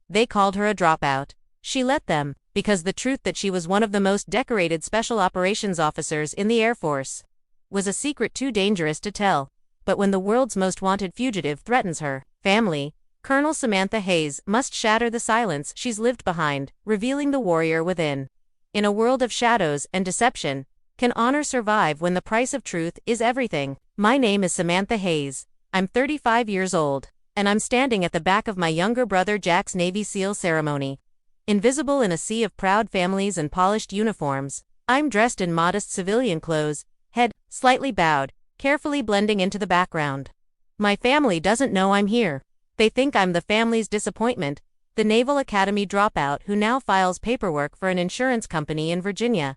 They called her a dropout. She let them, because the truth that she was one of the most decorated special operations officers in the Air Force was a secret too dangerous to tell. But when the world's most wanted fugitive threatens her family, Colonel Samantha Hayes must shatter the silence she's lived behind, revealing the warrior within. In a world of shadows and deception, can honor survive when the price of truth is everything? My name is Samantha Hayes. I'm 35 years old, and I'm standing at the back of my younger brother Jack's Navy SEAL ceremony. Invisible in a sea of proud families and polished uniforms, I'm dressed in modest civilian clothes, head slightly bowed, carefully blending into the background. My family doesn't know I'm here. They think I'm the family's disappointment, the Naval Academy dropout who now files paperwork for an insurance company in Virginia.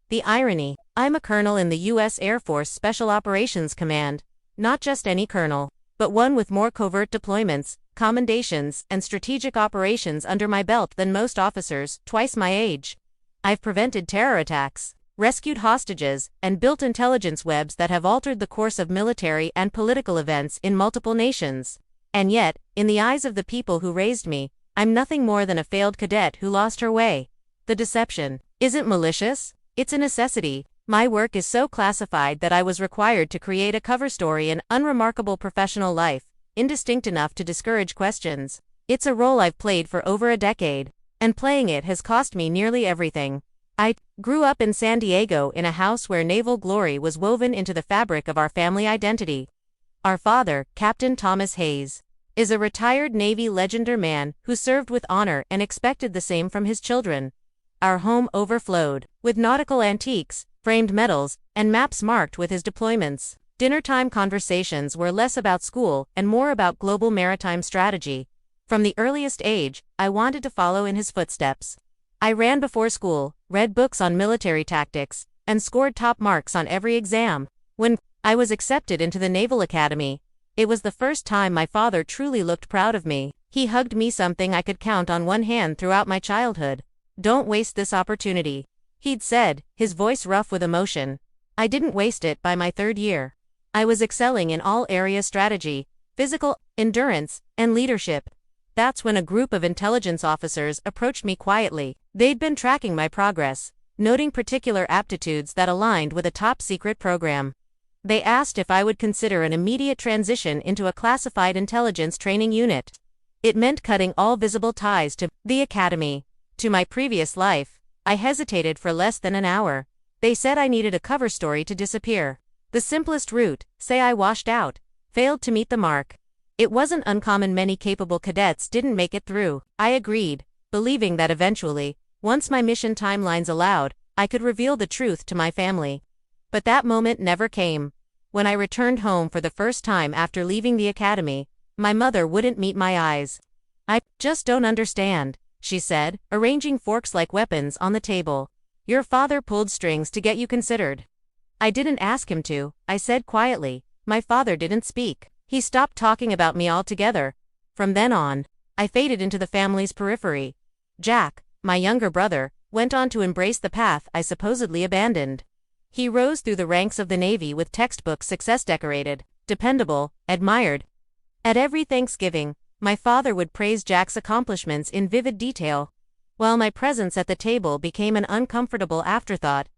The irony, I'm a colonel in the U.S. Air Force Special Operations Command, not just any colonel, but one with more covert deployments, commendations, and strategic operations under my belt than most officers, twice my age. I've prevented terror attacks, rescued hostages, and built intelligence webs that have altered the course of military and political events in multiple nations. And yet, in the eyes of the people who raised me, I'm nothing more than a failed cadet who lost her way. The deception isn't malicious, it's a necessity. My work is so classified that I was required to create a cover story, an unremarkable professional life, indistinct enough to discourage questions. It's a role I've played for over a decade, and playing it has cost me nearly everything. I grew up in San Diego in a house where naval glory was woven into the fabric of our family identity. Our father, Captain Thomas Hayes, is a retired Navy legendary man who served with honor and expected the same from his children. Our home overflowed with nautical antiques, framed medals, and maps marked with his deployments. Dinnertime conversations were less about school and more about global maritime strategy. From the earliest age, I wanted to follow in his footsteps. I ran before school, read books on military tactics, and scored top marks on every exam. When I was accepted into the Naval Academy, it was the first time my father truly looked proud of me. He hugged me, something I could count on one hand throughout my childhood. "Don't waste this opportunity," he'd said, his voice rough with emotion. I didn't waste it by my third year. I was excelling in all areas: strategy, physical endurance, and leadership. That's when a group of intelligence officers approached me quietly. They'd been tracking my progress, noting particular aptitudes that aligned with a top-secret program. They asked if I would consider an immediate transition into a classified intelligence training unit. It meant cutting all visible ties to the academy, to my previous life. I hesitated for less than an hour. They said I needed a cover story to disappear. The simplest route, say I washed out, failed to meet the mark. It wasn't uncommon many capable cadets didn't make it through. I agreed, believing that eventually, once my mission timelines allowed, I could reveal the truth to my family. But that moment never came. When I returned home for the first time after leaving the academy, my mother wouldn't meet my eyes. "I just don't understand," she said, arranging forks like weapons on the table. "Your father pulled strings to get you considered." "I didn't ask him to," I said quietly. "My father didn't speak. He stopped talking about me altogether." From then on, I faded into the family's periphery. Jack, my younger brother, went on to embrace the path I supposedly abandoned. He rose through the ranks of the Navy with textbook success, decorated, dependable, admired. At every Thanksgiving, my father would praise Jack's accomplishments in vivid detail, while my presence at the table became an uncomfortable afterthought.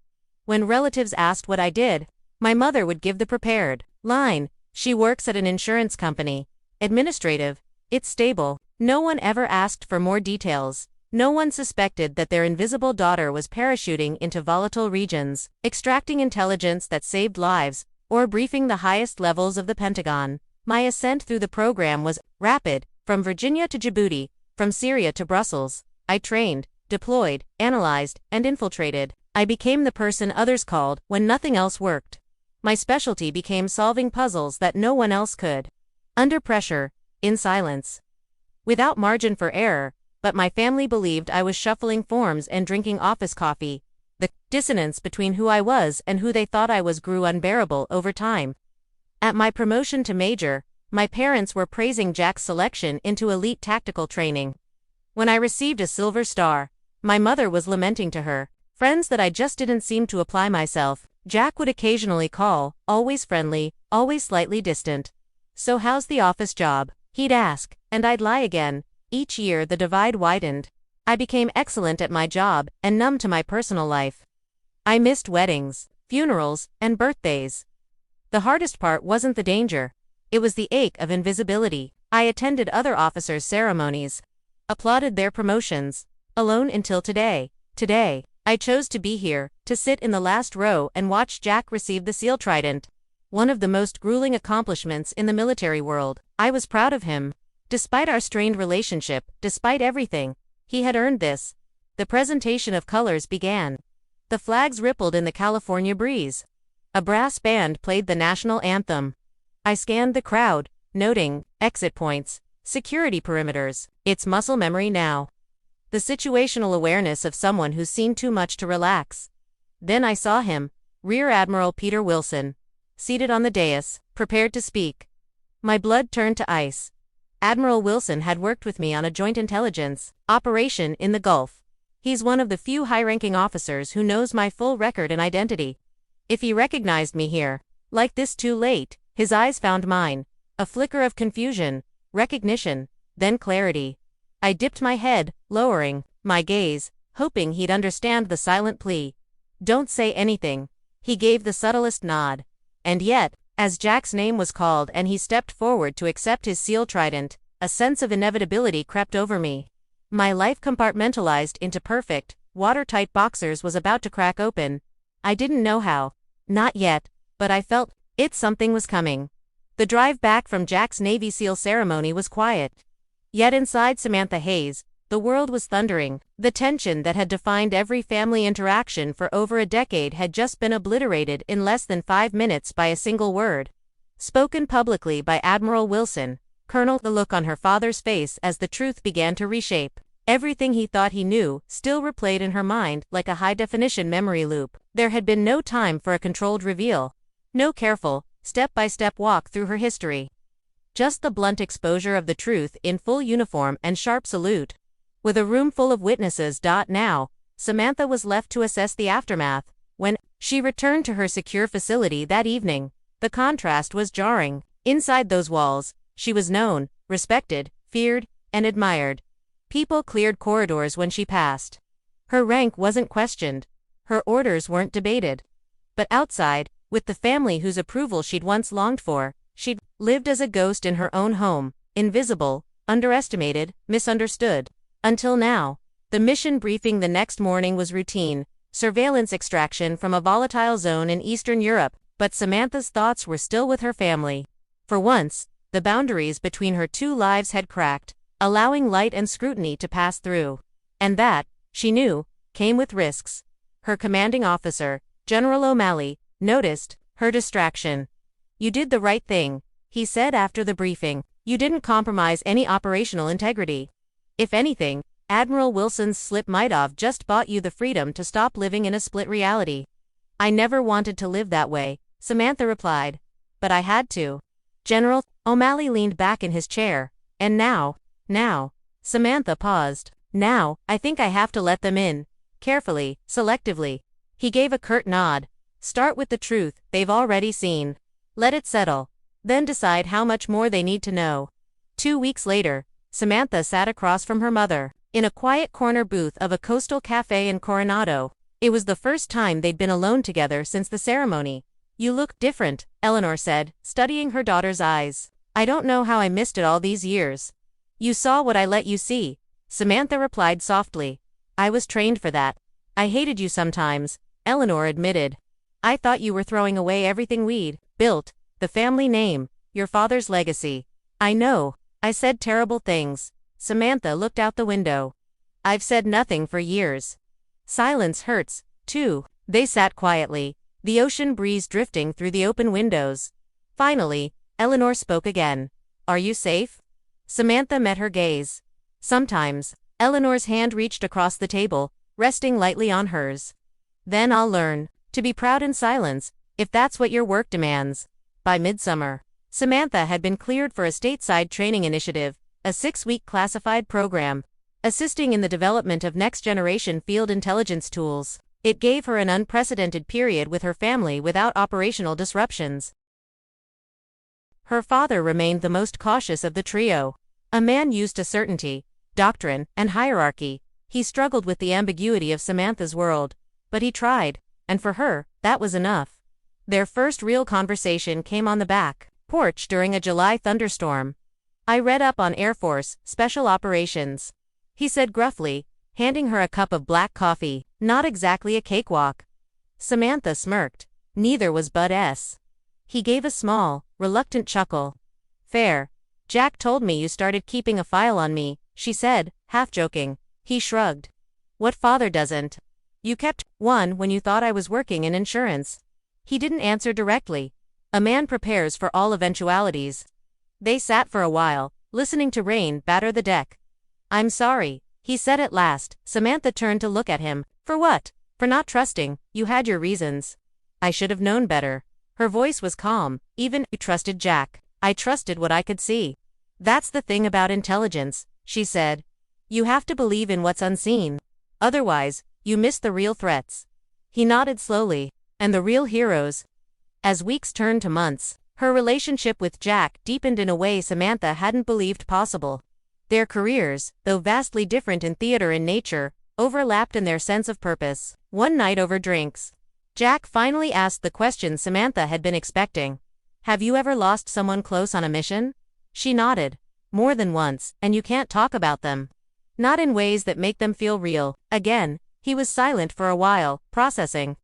When relatives asked what I did, my mother would give the prepared line: "She works at an insurance company. Administrative. It's stable." No one ever asked for more details. No one suspected that their invisible daughter was parachuting into volatile regions, extracting intelligence that saved lives, or briefing the highest levels of the Pentagon. My ascent through the program was rapid, from Virginia to Djibouti, from Syria to Brussels. I trained, deployed, analyzed, and infiltrated. I became the person others called when nothing else worked. My specialty became solving puzzles that no one else could. Under pressure, in silence, without margin for error. But my family believed I was shuffling forms and drinking office coffee. The dissonance between who I was and who they thought I was grew unbearable over time. At my promotion to major, my parents were praising Jack's selection into elite tactical training. When I received a silver star, my mother was lamenting to her friends that I just didn't seem to apply myself. Jack would occasionally call, always friendly, always slightly distant. "So how's the office job?" he'd ask, and I'd lie again. Each year the divide widened. I became excellent at my job and numb to my personal life. I missed weddings, funerals, and birthdays. The hardest part wasn't the danger. It was the ache of invisibility. I attended other officers' ceremonies, applauded their promotions, alone until today. Today, I chose to be here, to sit in the last row and watch Jack receive the SEAL Trident. One of the most grueling accomplishments in the military world. I was proud of him. Despite our strained relationship, despite everything, he had earned this. The presentation of colors began. The flags rippled in the California breeze. A brass band played the national anthem. I scanned the crowd, noting exit points, security perimeters. It's muscle memory now. The situational awareness of someone who's seen too much to relax. Then I saw him, Rear Admiral Peter Wilson, seated on the dais, prepared to speak. My blood turned to ice. Admiral Wilson had worked with me on a joint intelligence operation in the Gulf. He's one of the few high-ranking officers who knows my full record and identity. If he recognized me here, like this too late, his eyes found mine. A flicker of confusion, recognition, then clarity. I dipped my head, lowering my gaze, hoping he'd understand the silent plea. Don't say anything. He gave the subtlest nod. And yet, as Jack's name was called and he stepped forward to accept his SEAL Trident, a sense of inevitability crept over me. My life compartmentalized into perfect, watertight boxers was about to crack open. I didn't know how. Not yet, but I felt something was coming. The drive back from Jack's Navy SEAL ceremony was quiet. Yet inside Samantha Hayes, the world was thundering. The tension that had defined every family interaction for over a decade had just been obliterated in less than 5 minutes by a single word. Spoken publicly by Admiral Wilson, Colonel. The look on her father's face as the truth began to reshape. Everything he thought he knew still replayed in her mind like a high-definition memory loop. There had been no time for a controlled reveal. No careful, step-by-step walk through her history. Just the blunt exposure of the truth in full uniform and sharp salute. With a room full of witnesses. Now, Samantha was left to assess the aftermath. When she returned to her secure facility that evening, the contrast was jarring. Inside those walls, she was known, respected, feared, and admired. People cleared corridors when she passed. Her rank wasn't questioned. Her orders weren't debated. But outside, with the family whose approval she'd once longed for, she'd lived as a ghost in her own home, invisible, underestimated, misunderstood. Until now. The mission briefing the next morning was routine, surveillance extraction from a volatile zone in Eastern Europe, but Samantha's thoughts were still with her family. For once, the boundaries between her two lives had cracked, allowing light and scrutiny to pass through. And that, she knew, came with risks. Her commanding officer, General O'Malley, noticed her distraction. You did the right thing, he said after the briefing. You didn't compromise any operational integrity. If anything, Admiral Wilson's slip might have just bought you the freedom to stop living in a split reality. I never wanted to live that way, Samantha replied. But I had to. General, O'Malley leaned back in his chair. And now, Samantha paused. Now, I think I have to let them in. Carefully, selectively. He gave a curt nod. Start with the truth they've already seen. Let it settle. Then decide how much more they need to know. 2 weeks later, Samantha sat across from her mother, in a quiet corner booth of a coastal cafe in Coronado. It was the first time they'd been alone together since the ceremony. You look different, Eleanor said, studying her daughter's eyes. I don't know how I missed it all these years. You saw what I let you see, Samantha replied softly. I was trained for that. I hated you sometimes, Eleanor admitted. I thought you were throwing away everything we'd built, the family name, your father's legacy. I know, I said terrible things. Samantha looked out the window. I've said nothing for years. Silence hurts, too. They sat quietly, the ocean breeze drifting through the open windows. Finally, Eleanor spoke again. Are you safe? Samantha met her gaze. Sometimes. Eleanor's hand reached across the table, resting lightly on hers. Then I'll learn to be proud in silence, if that's what your work demands. By midsummer, Samantha had been cleared for a stateside training initiative, a 6-week classified program, assisting in the development of next-generation field intelligence tools. It gave her an unprecedented period with her family without operational disruptions. Her father remained the most cautious of the trio. A man used to certainty, doctrine, and hierarchy. He struggled with the ambiguity of Samantha's world. But he tried, and for her, that was enough. Their first real conversation came on the back porch during a July thunderstorm. "I read up on Air Force Special Operations," he said gruffly, handing her a cup of black coffee. "Not exactly a cakewalk." Samantha smirked. Neither was Bud S. He gave a small, reluctant chuckle. "Fair. Jack told me you started keeping a file on me," she said, half joking. He shrugged. "What father doesn't? You kept one when you thought I was working in insurance." He didn't answer directly. A man prepares for all eventualities. They sat for a while, listening to rain batter the deck. "I'm sorry," he said at last. Samantha turned to look at him. "For what?" "For not trusting. You had your reasons." "I should have known better." Her voice was calm. "Even you trusted Jack. I trusted what I could see." "That's the thing about intelligence," she said. "You have to believe in what's unseen. Otherwise, you miss the real threats." He nodded slowly. "And the real heroes." As weeks turned to months, her relationship with Jack deepened in a way Samantha hadn't believed possible. Their careers, though vastly different in theater and nature, overlapped in their sense of purpose. One night over drinks, Jack finally asked the question Samantha had been expecting. "Have you ever lost someone close on a mission?" She nodded. "More than once, and you can't talk about them. Not in ways that make them feel real." Again, he was silent for a while, processing.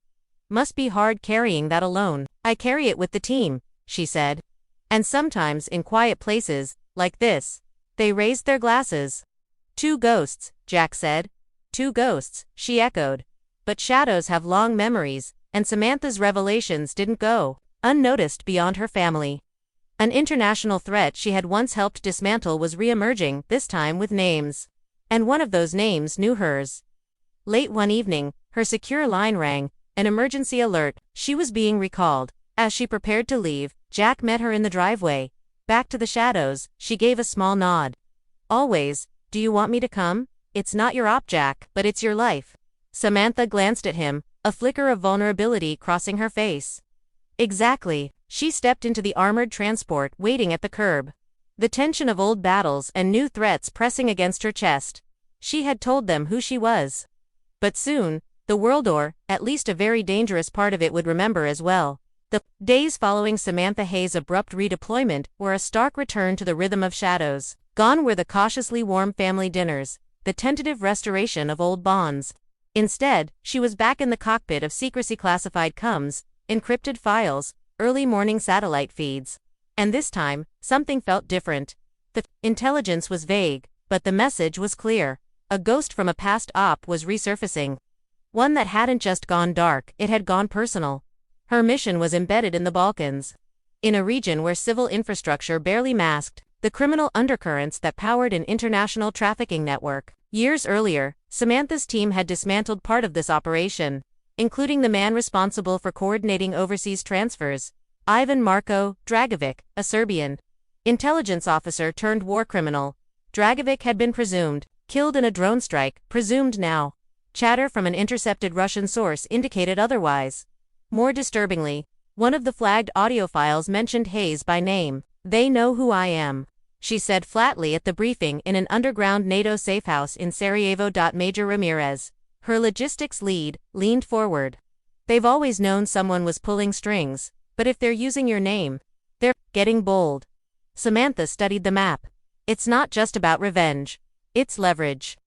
"Must be hard carrying that alone." "I carry it with the team," she said. "And sometimes in quiet places, like this." They raised their glasses. "Two ghosts," Jack said. "Two ghosts," she echoed. But shadows have long memories, and Samantha's revelations didn't go unnoticed beyond her family. An international threat she had once helped dismantle was re-emerging, this time with names. And one of those names knew hers. Late one evening, her secure line rang, an emergency alert. She was being recalled. As she prepared to leave, Jack met her in the driveway. "Back to the shadows," she gave a small nod. "Always. Do you want me to come?" "It's not your op, Jack, but it's your life." Samantha glanced at him, a flicker of vulnerability crossing her face. "Exactly." She stepped into the armored transport waiting at the curb. The tension of old battles and new threats pressing against her chest. She had told them who she was. But soon, the world, or at least a very dangerous part of it, would remember as well. The days following Samantha Hayes' abrupt redeployment were a stark return to the rhythm of shadows. Gone were the cautiously warm family dinners, the tentative restoration of old bonds. Instead, she was back in the cockpit of secrecy classified comms, encrypted files, early morning satellite feeds. And this time, something felt different. The intelligence was vague, but the message was clear. A ghost from a past op was resurfacing. One that hadn't just gone dark, it had gone personal. Her mission was embedded in the Balkans. In a region where civil infrastructure barely masked the criminal undercurrents that powered an international trafficking network. Years earlier, Samantha's team had dismantled part of this operation, including the man responsible for coordinating overseas transfers, Ivan Marko Dragovic, a Serbian intelligence officer turned war criminal. Dragovic had been presumed killed in a drone strike, presumed now. Chatter from an intercepted Russian source indicated otherwise. More disturbingly, one of the flagged audio files mentioned Hayes by name. "They know who I am," she said flatly at the briefing in an underground NATO safehouse in Sarajevo. Major Ramirez, her logistics lead, leaned forward. "They've always known someone was pulling strings, but if they're using your name, they're getting bold." Samantha studied the map. "It's not just about revenge. It's leverage.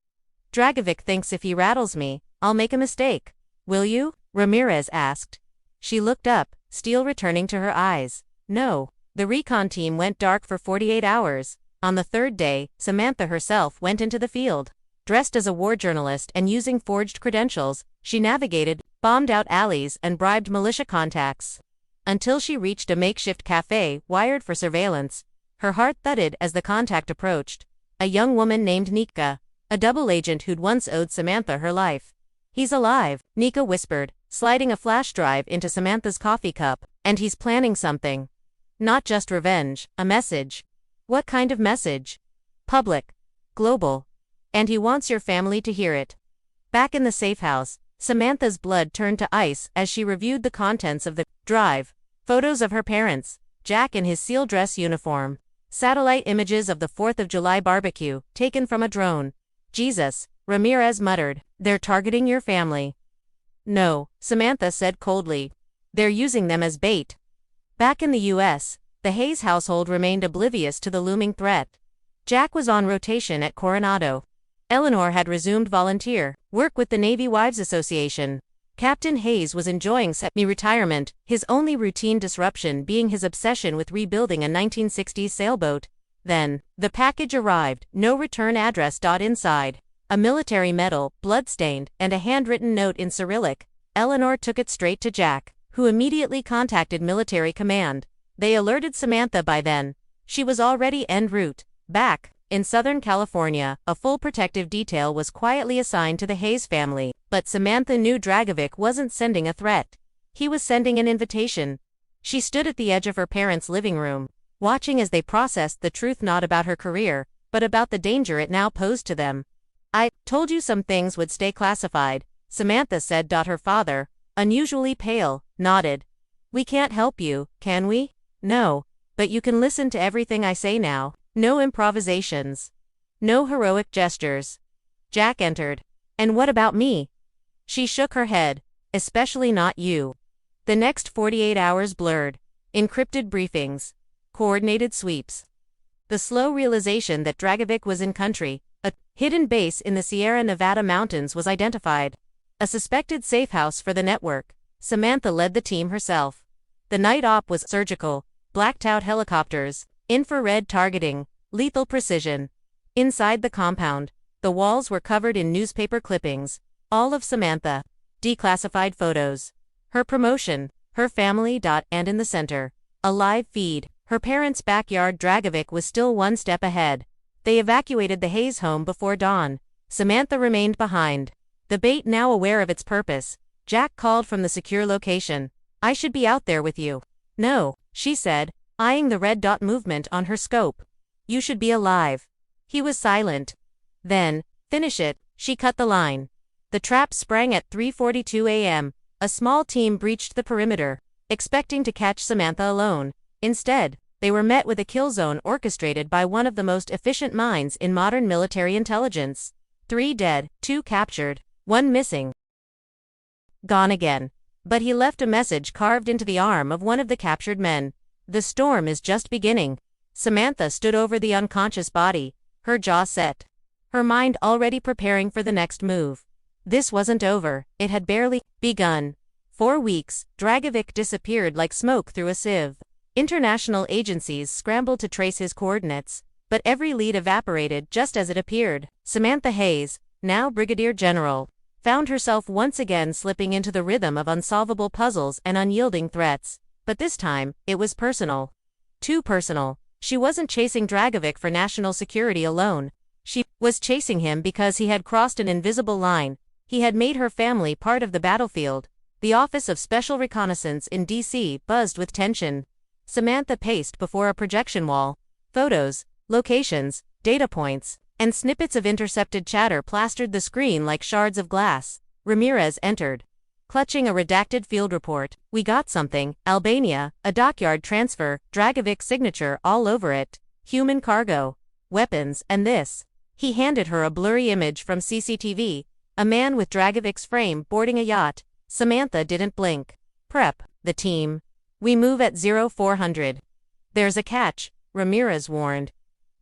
Dragovic thinks if he rattles me, I'll make a mistake. Will you?" Ramirez asked. She looked up, steel returning to her eyes. "No." The recon team went dark for 48 hours. On the third day, Samantha herself went into the field. Dressed as a war journalist and using forged credentials, she navigated, bombed out alleys and bribed militia contacts. Until she reached a makeshift cafe wired for surveillance. Her heart thudded as the contact approached. A young woman named Nika, a double agent who'd once owed Samantha her life. "He's alive," Nika whispered, sliding a flash drive into Samantha's coffee cup. "And he's planning something. Not just revenge, a message." "What kind of message?" "Public. Global. And he wants your family to hear it." Back in the safe house, Samantha's blood turned to ice as she reviewed the contents of the drive. Photos of her parents, Jack in his SEAL dress uniform. Satellite images of the 4th of July barbecue, taken from a drone. Jesus, Ramirez muttered. They're targeting your family. No, Samantha said coldly. They're using them as bait. Back in the U.S., the Hayes household remained oblivious to the looming threat. Jack was on rotation at Coronado. Eleanor had resumed volunteer work with the Navy Wives Association. Captain Hayes was enjoying semi-retirement, his only routine disruption being his obsession with rebuilding a 1960s sailboat. Then, the package arrived, no return address. Inside, a military medal, blood-stained, and a handwritten note in Cyrillic. Eleanor took it straight to Jack, who immediately contacted military command. They alerted Samantha by then. She was already en route. Back in Southern California, a full protective detail was quietly assigned to the Hayes family, but Samantha knew Dragovic wasn't sending a threat. He was sending an invitation. She stood at the edge of her parents' living room, watching as they processed the truth not about her career, but about the danger it now posed to them. I told you some things would stay classified, Samantha said. Her father, unusually pale, nodded. We can't help you, can we? No, but you can listen to everything I say now. No improvisations. No heroic gestures. Jack entered. And what about me? She shook her head. Especially not you. The next 48 hours blurred. Encrypted briefings. Coordinated sweeps. The slow realization that Dragovic was in country, a hidden base in the Sierra Nevada mountains, was identified. A suspected safe house for the network. Samantha led the team herself. The night op was surgical. Blacked-out helicopters. Infrared targeting, lethal precision. Inside the compound, the walls were covered in newspaper clippings, all of Samantha. Declassified photos. Her promotion, her family. And in the center, a live feed. Her parents' backyard. Dragovic was still one step ahead. They evacuated the Hayes home before dawn. Samantha remained behind. The bait now aware of its purpose. Jack called from the secure location. I should be out there with you. No, she said, eyeing the red dot movement on her scope. You should be alive. He was silent. Then, finish it, she cut the line. The trap sprang at 3:42 a.m. A small team breached the perimeter, expecting to catch Samantha alone. Instead, they were met with a kill zone orchestrated by one of the most efficient minds in modern military intelligence. 3 dead, 2 captured, 1 missing. Gone again. But he left a message carved into the arm of one of the captured men. The storm is just beginning. Samantha stood over the unconscious body, her jaw set, her mind already preparing for the next move. This wasn't over, it had barely begun. 4 weeks, Dragovic disappeared like smoke through a sieve. International agencies scrambled to trace his coordinates, but every lead evaporated just as it appeared. Samantha Hayes, now Brigadier General, found herself once again slipping into the rhythm of unsolvable puzzles and unyielding threats. But this time, it was personal. Too personal. She wasn't chasing Dragovic for national security alone. She was chasing him because he had crossed an invisible line. He had made her family part of the battlefield. The Office of Special Reconnaissance in D.C. buzzed with tension. Samantha paced before a projection wall. Photos, locations, data points, and snippets of intercepted chatter plastered the screen like shards of glass. Ramirez entered, clutching a redacted field report. We got something. Albania, a dockyard transfer, Dragovic's signature all over it. Human cargo, weapons, and this. He handed her a blurry image from CCTV, a man with Dragovic's frame boarding a yacht. Samantha didn't blink. Prep, the team. We move at 0400. There's a catch, Ramirez warned.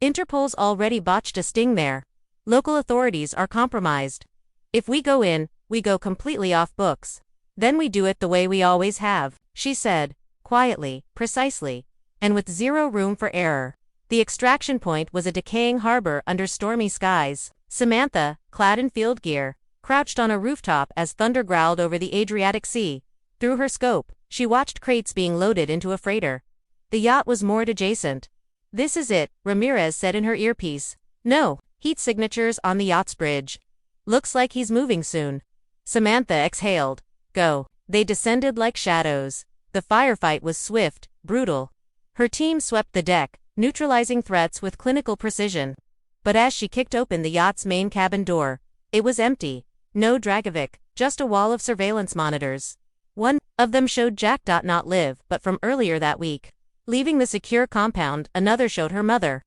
Interpol's already botched a sting there. Local authorities are compromised. If we go in, we go completely off books. Then we do it the way we always have, she said, quietly, precisely, and with zero room for error. The extraction point was a decaying harbor under stormy skies. Samantha, clad in field gear, crouched on a rooftop as thunder growled over the Adriatic Sea. Through her scope, she watched crates being loaded into a freighter. The yacht was moored adjacent. This is it, Ramirez said in her earpiece. No, heat signatures on the yacht's bridge. Looks like he's moving soon. Samantha exhaled. Go. They descended like shadows. The firefight was swift, brutal. Her team swept the deck, neutralizing threats with clinical precision. But as she kicked open the yacht's main cabin door, it was empty. No Dragovic, just a wall of surveillance monitors. One of them showed Jack. Not live, but from earlier that week. Leaving the secure compound, another showed her mother.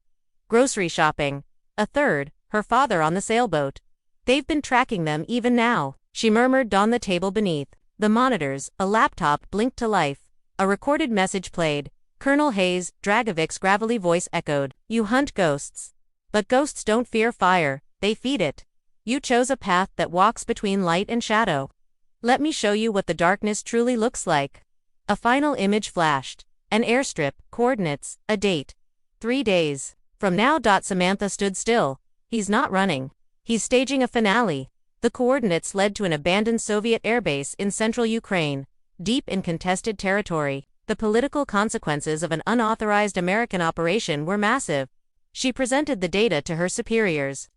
Grocery shopping. A third, her father on the sailboat. They've been tracking them even now, she murmured on the table beneath. The monitors, a laptop blinked to life. A recorded message played. Colonel Hayes, Dragovic's gravelly voice echoed. You hunt ghosts. But ghosts don't fear fire, they feed it. You chose a path that walks between light and shadow. Let me show you what the darkness truly looks like. A final image flashed. An airstrip, coordinates, a date. 3 days. From now. Samantha stood still. He's not running. He's staging a finale. The coordinates led to an abandoned Soviet airbase in central Ukraine, deep in contested territory. The political consequences of an unauthorized American operation were massive. She presented the data to her superiors.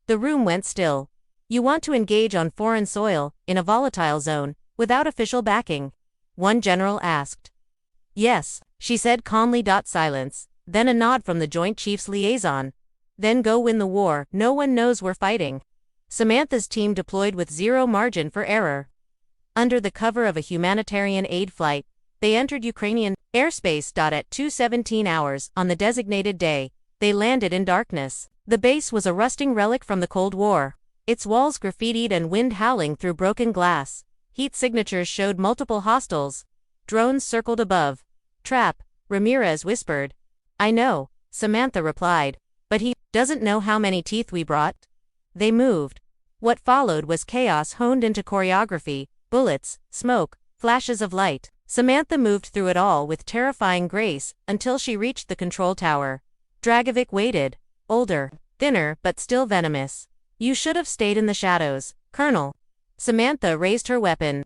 The room went still. You want to engage on foreign soil, in a volatile zone, without official backing? One general asked. Yes, she said calmly. Silence, then a nod from the Joint Chiefs liaison. Then go win the war. No one knows we're fighting. Samantha's team deployed with zero margin for error. Under the cover of a humanitarian aid flight, they entered Ukrainian airspace. At 2:17 hours on the designated day, they landed in darkness. The base was a rusting relic from the Cold War, its walls graffitied and wind howling through broken glass. Heat signatures showed multiple hostiles. Drones circled above. Trap, Ramirez whispered. I know, Samantha replied, but he doesn't know how many teeth we brought. They moved. What followed was chaos honed into choreography, bullets, smoke, flashes of light. Samantha moved through it all with terrifying grace until she reached the control tower. Dragovic waited, older, thinner but still venomous. You should have stayed in the shadows, Colonel. Samantha raised her weapon.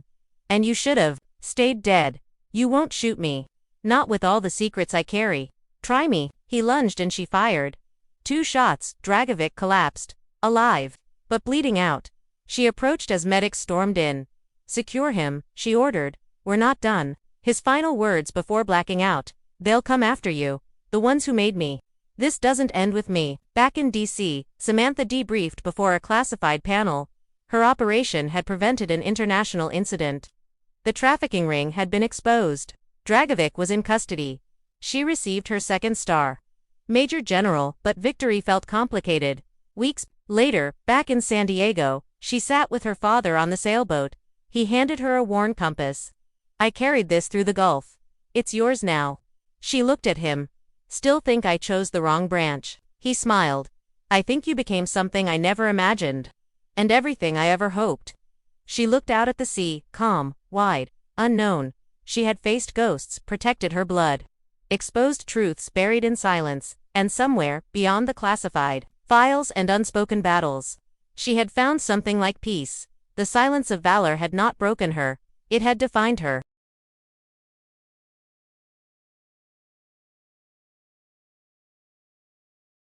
And you should have stayed dead. You won't shoot me. Not with all the secrets I carry. Try me. He lunged and she fired. 2 shots. Dragovic collapsed, alive, but bleeding out. She approached as medics stormed in. Secure him, she ordered. We're not done. His final words before blacking out. They'll come after you. The ones who made me. This doesn't end with me. Back in D.C., Samantha debriefed before a classified panel. Her operation had prevented an international incident. The trafficking ring had been exposed. Dragovic was in custody. She received her 2nd star. Major General, but victory felt complicated. Weeks later, back in San Diego, she sat with her father on the sailboat. He handed her a worn compass. I carried this through the Gulf. It's yours now. She looked at him. Still think I chose the wrong branch? He smiled. I think you became something I never imagined. And everything I ever hoped. She looked out at the sea, calm, wide, unknown. She had faced ghosts, protected her blood. Exposed truths buried in silence, and somewhere, beyond the classified files and unspoken battles, she had found something like peace. The silence of valor had not broken her. It had defined her.